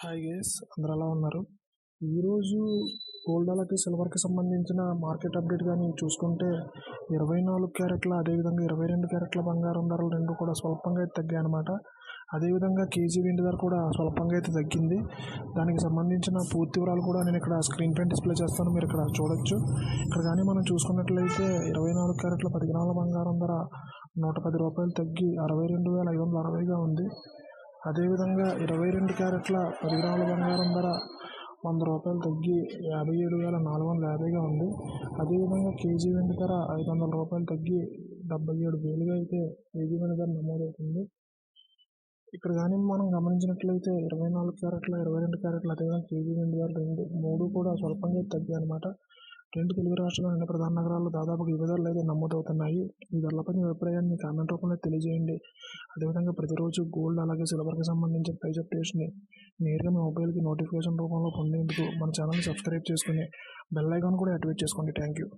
Hi guys, అందరూ ఎలా ఉన్నారు? ఈరోజు గోల్డ్ అలాగే సిల్వర్కి సంబంధించిన మార్కెట్ అప్డేట్ కానీ చూసుకుంటే 24 క్యారెట్ల అదేవిధంగా 22 క్యారెట్ల బంగారం ధరలు రెండు కూడా స్వల్పంగా అయితే తగ్గాయి అనమాట. అదేవిధంగా కేజీ వెండి ధర కూడా స్వల్పంగా అయితే తగ్గింది. దానికి సంబంధించిన పూర్తి వివరాలు కూడా నేను ఇక్కడ స్క్రీన్ పైన డిస్ప్లే చేస్తాను, మీరు ఇక్కడ చూడొచ్చు. ఇక్కడ కానీ మనం చూసుకున్నట్లయితే 24 క్యారెట్ల 10 గ్రాముల బంగారం ధర 110 రూపాయలు తగ్గి 62,560గా ఉంది. అదేవిధంగా 22 క్యారెట్ల 10 గ్రాముల బంగారం ధర 100 రూపాయలు తగ్గి 57,450గా ఉంది. అదేవిధంగా కేజీ వెండి ధర 500 రూపాయలు తగ్గి 77,000గా అయితే కేజీ వెండి ధర నమోదవుతుంది. ఇక్కడ కానీ మనం గమనించినట్లయితే 24 క్యారెట్ల 22 క్యారెట్ల అదేవిధంగా కేజీ వెండి ధర మూడు కూడా స్వల్పంగా తగ్గాయి అనమాట. రెండు తెలుగు రాష్ట్రాల అన్ని ప్రధాన నగరాల్లో దాదాపుగా ఇవే ధరలు అయితే నమోదవుతున్నాయి. ఈ ధరలపై మీ అభిప్రాయాన్ని కామెంట్ రూపంలో తెలియజేయండి. అదేవిధంగా ప్రతిరోజు గోల్డ్ అలాగే సిల్వర్కి సంబంధించిన ప్రైస్ అప్డేట్స్ని నేరుగా మీ మొబైల్కి నోటిఫికేషన్ రూపంలో పొందేందుకు మన ఛానల్ని సబ్స్క్రైబ్ చేసుకుని బెల్ ఐకాన్ కూడా యాక్టివేట్ చేసుకోండి. Thank you.